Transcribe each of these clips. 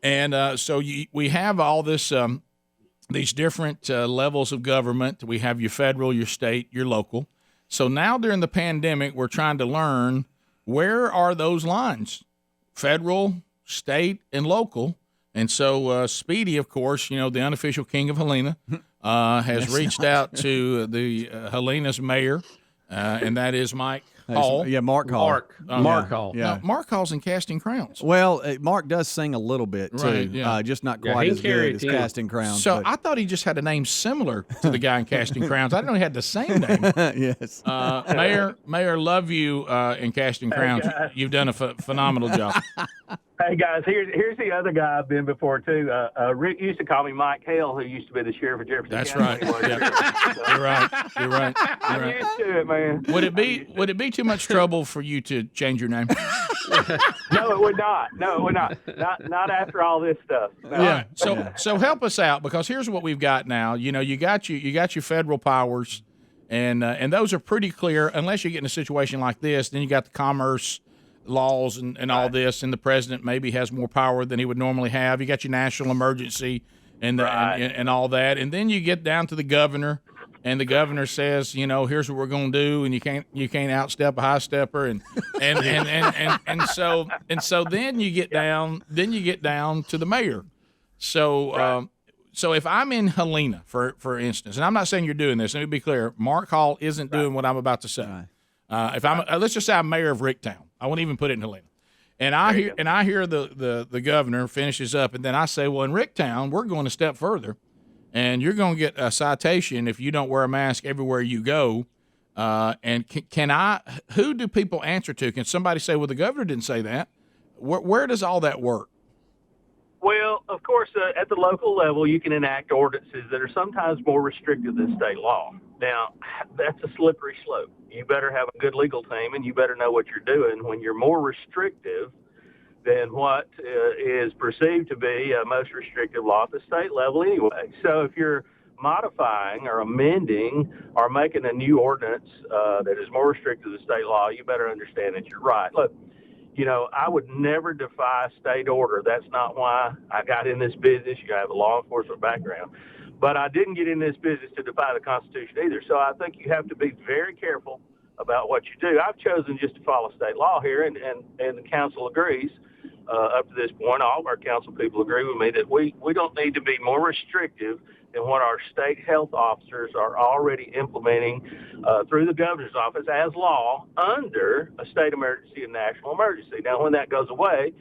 And so we have all this these different levels of government. We have your federal, your state, your local. So now during the pandemic, we're trying to learn, where are those lines? Federal, state, and local. And so Speedy, of course, the unofficial king of Helena, has reached out to the Helena's mayor, and that is Mike Hall. Yeah, Mark Hall. Mark Hall. Yeah. No, Mark Hall's in Casting Crowns. Well, Mark does sing a little bit, too. Right, yeah. Just not quite as good as Casting Crowns. So I thought he just had a name similar to the guy in Casting Crowns. I didn't know he had the same name. Yes. Mayor, love you in Casting Crowns. Guys. You've done a phenomenal job. Hey, guys, here's the other guy I've been before, too. Rick used to call me Mike Hale, who used to be the sheriff of Jefferson That's County. right. Yep. You're right. I'm used to it, man. Would it be too much trouble for you to change your name? No, it would not. Not after all this stuff. No. Yeah. So help us out, because here's what we've got now. You got your federal powers, and those are pretty clear. Unless you get in a situation like this, then you got the commerce laws and all this, and the president maybe has more power than he would normally have. You got your national emergency and all that, and then you get down to the governor, and the governor says, here's what we're going to do, and you can't outstep a high stepper, and so then you get down to the mayor. So so if I'm in Helena, for instance, and I'm not saying you're doing this, let me be clear, Mark Hall isn't doing what I'm about to say. If I'm let's just say I'm mayor of Ricktown, I won't even put it in Helena, and I hear the governor finishes up, and then I say, well, in Ricktown we're going a step further, and you're going to get a citation if you don't wear a mask everywhere you go. And who do people answer to? Can somebody say, well, the governor didn't say that? Where does all that work? Well, of course, at the local level, you can enact ordinances that are sometimes more restrictive than state law. Now, that's a slippery slope. You better have a good legal team, and you better know what you're doing when you're more restrictive than what is perceived to be a most restrictive law at the state level anyway. So if you're modifying or amending or making a new ordinance that is more restrictive than state law, you better understand that you're right. Look, I would never defy state order. That's not why I got in this business. You have a law enforcement background. But I didn't get in this business to defy the Constitution either. So I think you have to be very careful about what you do. I've chosen just to follow state law here, and the council agrees. Up to this point, all of our council people agree with me that we don't need to be more restrictive than what our state health officers are already implementing through the governor's office as law under a state emergency and national emergency. Now, when that goes away,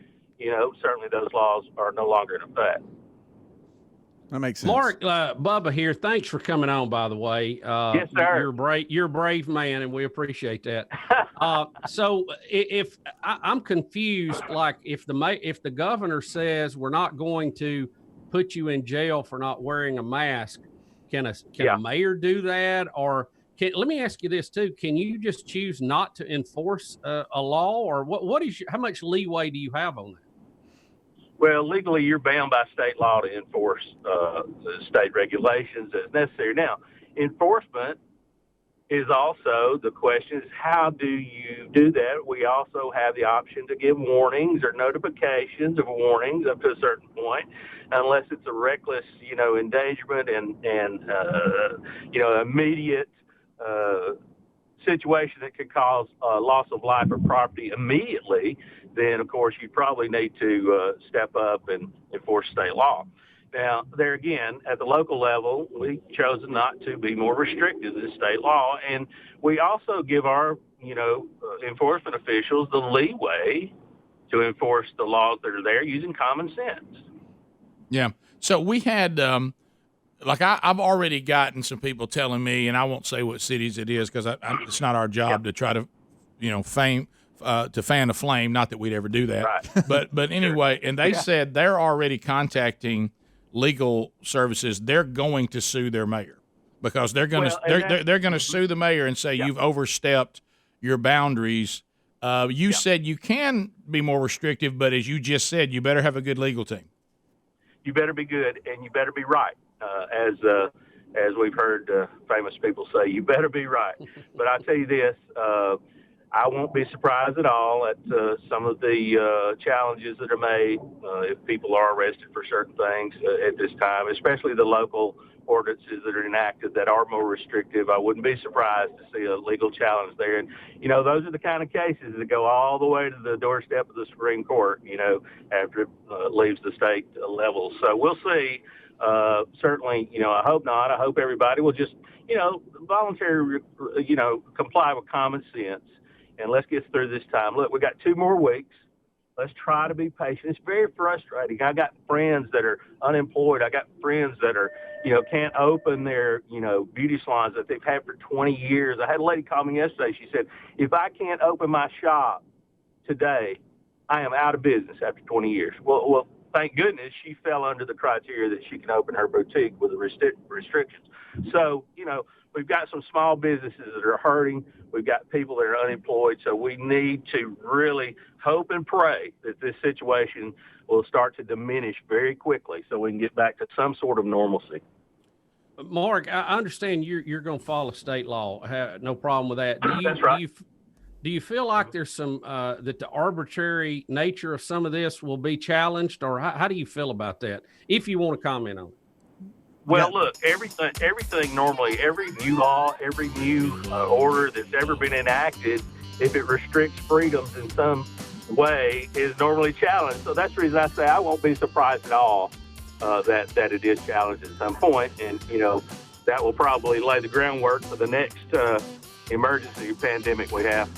certainly those laws are no longer in effect. That makes sense. Mark, Bubba here. Thanks for coming on, by the way. Yes, sir. You're a brave man, and we appreciate that. So if I'm confused, like if the governor says we're not going to put you in jail for not wearing a mask, can a mayor do that? Or let me ask you this too. Can you just choose not to enforce a law, or how much leeway do you have on that? Well, legally, you're bound by state law to enforce the state regulations as necessary. Now, enforcement is also the question is how do you do that? We also have the option to give warnings or notifications of warnings up to a certain point, unless it's a reckless, endangerment and immediate situation that could cause loss of life or property immediately. Then, of course, you probably need to step up and enforce state law. Now, there again, at the local level, we've chosen not to be more restrictive than state law, and we also give our, enforcement officials the leeway to enforce the laws that are there using common sense. Yeah. So we had, I've already gotten some people telling me, and I won't say what cities it is because it's not our job to try to, fan the flame. Not that we'd ever do that. Right. But anyway, and they said they're already contacting legal services. They're going to sue their mayor because they're going to sue the mayor and say you've overstepped your boundaries. You said you can be more restrictive, but as you just said, you better have a good legal team. You better be good, and you better be right. As we've heard famous people say, you better be right. But I tell you this, I won't be surprised at all at some of the challenges that are made if people are arrested for certain things at this time, especially the local ordinances that are enacted that are more restrictive. I wouldn't be surprised to see a legal challenge there. And, those are the kind of cases that go all the way to the doorstep of the Supreme Court, after it leaves the state level. So we'll see. Certainly, I hope not. I hope everybody will just, voluntarily, comply with common sense. And let's get through this time. Look, we got 2 more weeks. Let's try to be patient. It's very frustrating. I got friends that are unemployed. I got friends that are, can't open their, beauty salons that they've had for 20 years. I had a lady call me yesterday. She said, if I can't open my shop today, I am out of business after 20 years. Well, thank goodness she fell under the criteria that she can open her boutique with the restrictions. So, we've got some small businesses that are hurting. We've got people that are unemployed. So we need to really hope and pray that this situation will start to diminish very quickly so we can get back to some sort of normalcy. Mark, I understand you're going to follow state law. No problem with that. That's right. Do you feel like there's some that the arbitrary nature of some of this will be challenged, or how do you feel about that? If you want to comment on it. Well, look, everything normally, every new law, every new order that's ever been enacted, if it restricts freedoms in some way, is normally challenged. So that's the reason I say I won't be surprised at all that it is challenged at some point. And, that will probably lay the groundwork for the next emergency pandemic we have.